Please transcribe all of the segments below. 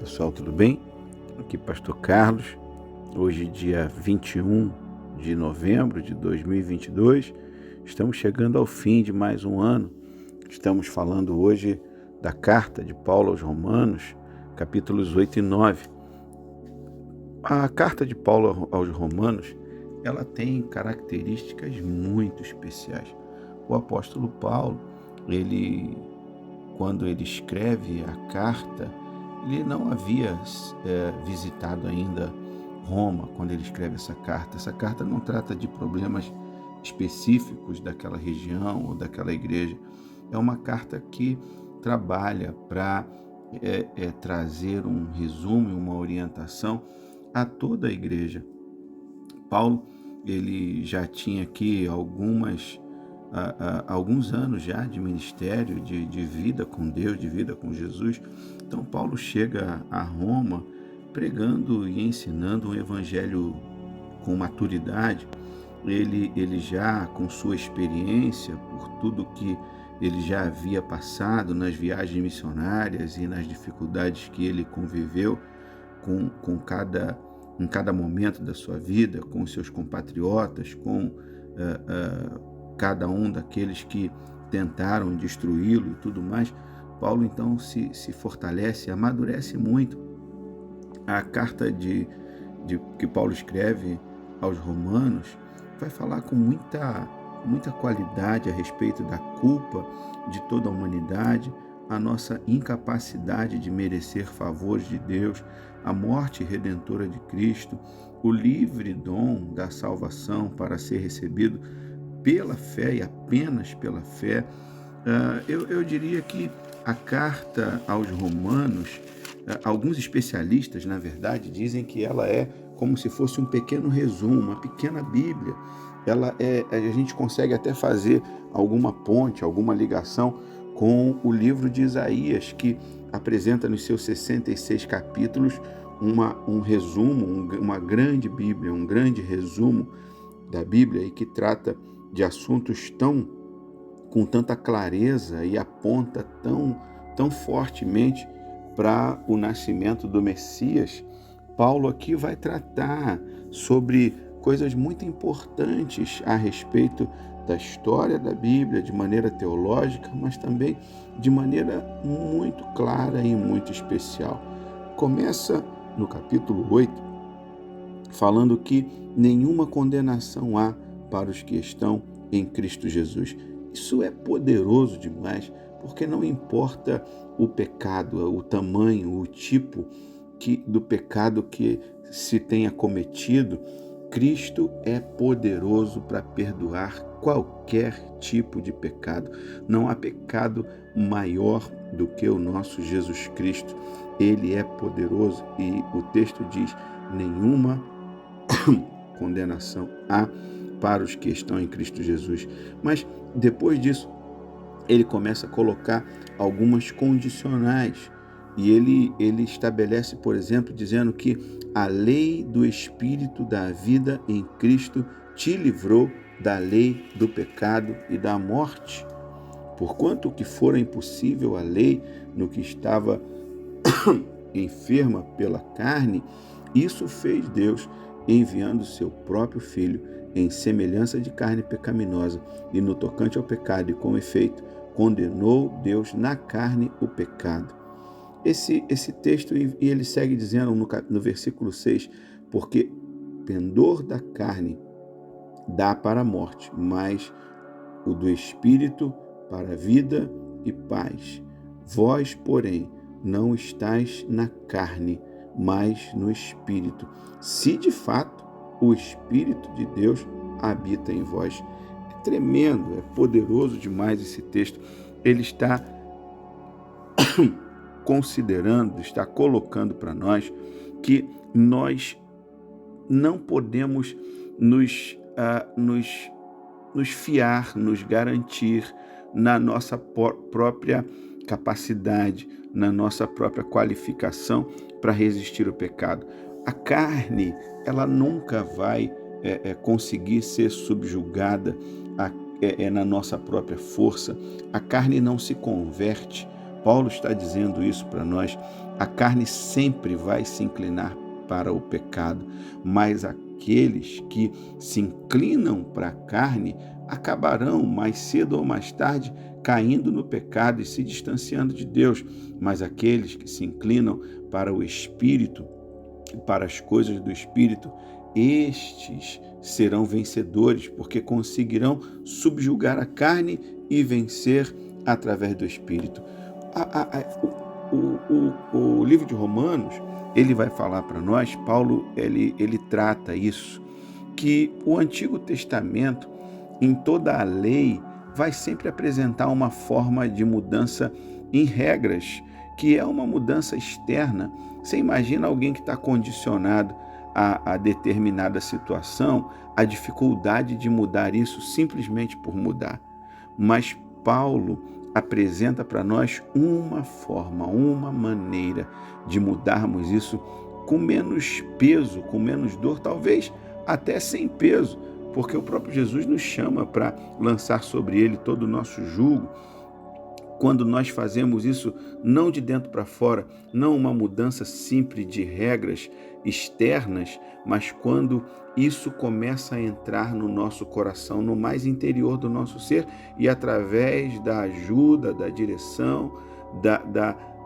Pessoal, tudo bem? Aqui Pastor Carlos. Hoje, dia 21 de novembro de 2022, estamos chegando ao fim de mais um ano. Estamos falando hoje da carta de Paulo aos Romanos, capítulos 8 e 9. A carta de Paulo aos Romanos, ela tem características muito especiais. O apóstolo Paulo, quando ele escreve a carta, ele não havia visitado ainda Roma quando ele escreve essa carta. Essa carta não trata de problemas específicos daquela região ou daquela igreja. É uma carta que trabalha para trazer um resumo e uma orientação a toda a igreja. Paulo, ele já tinha aqui alguns anos já de ministério, de vida com Deus, de vida com Jesus. Então Paulo chega a Roma pregando e ensinando um evangelho com maturidade. Ele já, com sua experiência, por tudo que ele já havia passado nas viagens missionárias e nas dificuldades que ele conviveu em cada momento da sua vida, com os seus compatriotas, com cada um daqueles que tentaram destruí-lo e tudo mais. Paulo então se fortalece, amadurece muito. A carta que Paulo escreve aos Romanos vai falar com muita qualidade a respeito da culpa de toda a humanidade, a nossa incapacidade de merecer favores de Deus, a morte redentora de Cristo, o livre dom da salvação para ser recebido pela fé e apenas pela fé. Eu diria que a carta aos Romanos, alguns especialistas, na verdade, dizem que ela é como se fosse um pequeno resumo, uma pequena Bíblia. A gente consegue até fazer alguma ponte, alguma ligação com o livro de Isaías, que apresenta nos seus 66 capítulos um resumo, uma grande Bíblia, um grande resumo da Bíblia, e que trata de assuntos com tanta clareza e aponta tão fortemente para o nascimento do Messias. Paulo aqui vai tratar sobre coisas muito importantes a respeito da história da Bíblia, de maneira teológica, mas também de maneira muito clara e muito especial. Começa no capítulo 8, falando que nenhuma condenação há para os que estão em Cristo Jesus. Isso é poderoso demais, porque não importa o pecado, o tamanho, o tipo do pecado que se tenha cometido, Cristo é poderoso para perdoar qualquer tipo de pecado. Não há pecado maior do que o nosso Jesus Cristo. Ele é poderoso e o texto diz: nenhuma condenação há para os que estão em Cristo Jesus. Mas depois disso, ele começa a colocar algumas condicionais. E ele estabelece, por exemplo, dizendo que a lei do Espírito da vida em Cristo te livrou da lei do pecado e da morte. Porquanto o que fora impossível à lei no que estava enferma pela carne, isso fez Deus, enviando seu próprio Filho em semelhança de carne pecaminosa, e no tocante ao pecado, e com efeito, condenou Deus na carne o pecado. Esse texto, e ele segue dizendo no versículo 6, porque pendor da carne dá para a morte, mas o do Espírito para a vida e paz. Vós, porém, não estáis na carne, mas no Espírito, se de fato o Espírito de Deus habita em vós. É tremendo, é poderoso demais esse texto. Ele está considerando, está colocando para nós que nós não podemos nos fiar, nos garantir na nossa própria capacidade, na nossa própria qualificação para resistir ao pecado. A carne, ela nunca vai conseguir ser subjugada na nossa própria força. A carne não se converte Paulo está dizendo isso para nós. A carne sempre vai se inclinar para o pecado, mas aqueles que se inclinam para a carne acabarão mais cedo ou mais tarde caindo no pecado e se distanciando de Deus. Mas aqueles que se inclinam para o Espírito, para as coisas do Espírito, estes serão vencedores, porque conseguirão subjugar a carne e vencer através do Espírito. O livro de Romanos, ele vai falar para nós, Paulo, ele trata isso, que o Antigo Testamento, em toda a lei, vai sempre apresentar uma forma de mudança em regras, que é uma mudança externa. Você imagina alguém que está condicionado a determinada situação, a dificuldade de mudar isso simplesmente por mudar. Mas Paulo apresenta para nós uma forma, uma maneira de mudarmos isso com menos peso, com menos dor, talvez até sem peso, porque o próprio Jesus nos chama para lançar sobre ele todo o nosso jugo. Quando nós fazemos isso não de dentro para fora, não uma mudança simples de regras externas, mas quando isso começa a entrar no nosso coração, no mais interior do nosso ser, e através da ajuda, da direção,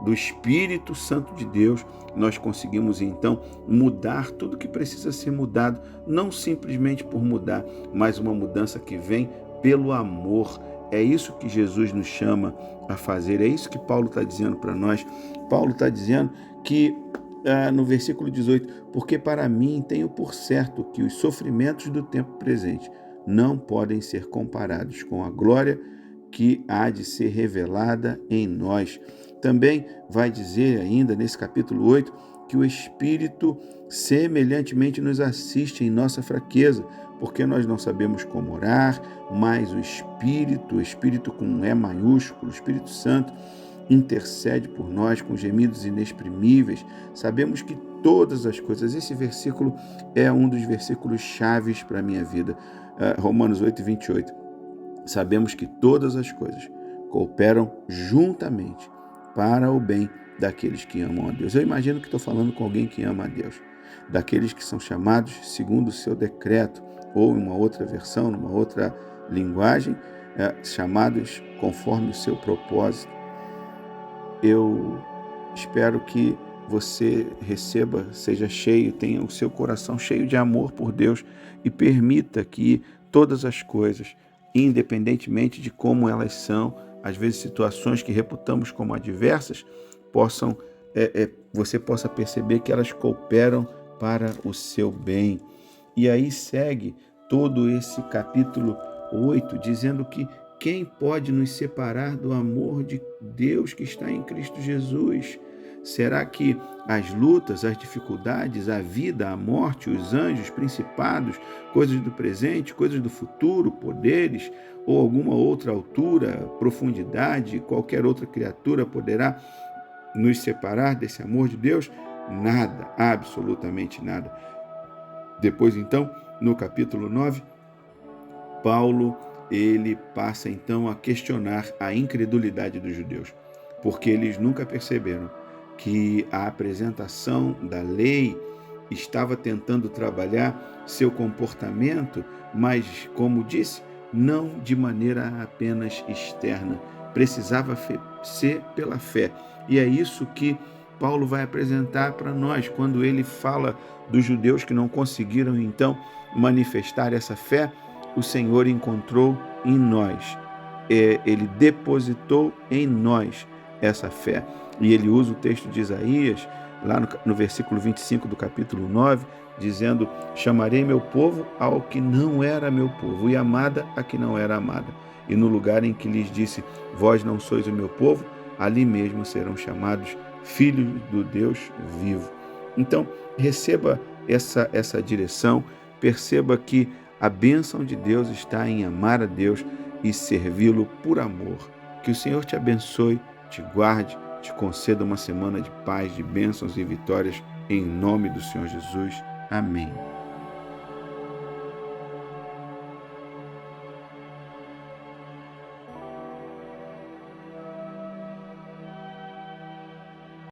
do Espírito Santo de Deus, nós conseguimos então mudar tudo que precisa ser mudado, não simplesmente por mudar, mas uma mudança que vem pelo amor. É isso que Jesus nos chama a fazer, é isso que Paulo está dizendo para nós. Paulo está dizendo que, no versículo 18, porque para mim tenho por certo que os sofrimentos do tempo presente não podem ser comparados com a glória que há de ser revelada em nós. Também vai dizer ainda nesse capítulo 8 que o Espírito semelhantemente nos assiste em nossa fraqueza, porque nós não sabemos como orar, mas o Espírito com E maiúsculo, o Espírito Santo, intercede por nós com gemidos inexprimíveis. Sabemos que todas as coisas, esse versículo é um dos versículos chaves para a minha vida, Romanos 8, 28. Sabemos que todas as coisas cooperam juntamente para o bem daqueles que amam a Deus. Eu imagino que estou falando com alguém que ama a Deus, daqueles que são chamados segundo o seu decreto, ou em uma outra versão, numa outra linguagem, chamados conforme o seu propósito. Eu espero que você receba, seja cheio, tenha o seu coração cheio de amor por Deus e permita que todas as coisas, independentemente de como elas são, às vezes situações que reputamos como adversas, você possa perceber que elas cooperam para o seu bem. E aí segue todo esse capítulo 8, dizendo que quem pode nos separar do amor de Deus que está em Cristo Jesus? Será que as lutas, as dificuldades, a vida, a morte, os anjos, principados, coisas do presente, coisas do futuro, poderes, ou alguma outra altura, profundidade, qualquer outra criatura poderá nos separar desse amor de Deus? Nada, absolutamente nada. Depois, então, no capítulo 9, Paulo, ele passa então a questionar a incredulidade dos judeus, porque eles nunca perceberam que a apresentação da lei estava tentando trabalhar seu comportamento, mas, como disse, não de maneira apenas externa, precisava ser pela fé. E é isso que Paulo vai apresentar para nós, quando ele fala dos judeus que não conseguiram, então, manifestar essa fé. O Senhor encontrou em nós, ele depositou em nós essa fé. E ele usa o texto de Isaías, lá no versículo 25 do capítulo 9, dizendo: chamarei meu povo ao que não era meu povo, e amada a que não era amada. E no lugar em que lhes disse: vós não sois o meu povo, ali mesmo serão chamados filhos do Deus vivo. Então, receba essa direção, perceba que a bênção de Deus está em amar a Deus e servi-lo por amor. Que o Senhor te abençoe, te guarde, te conceda uma semana de paz, de bênçãos e vitórias, em nome do Senhor Jesus. Amém.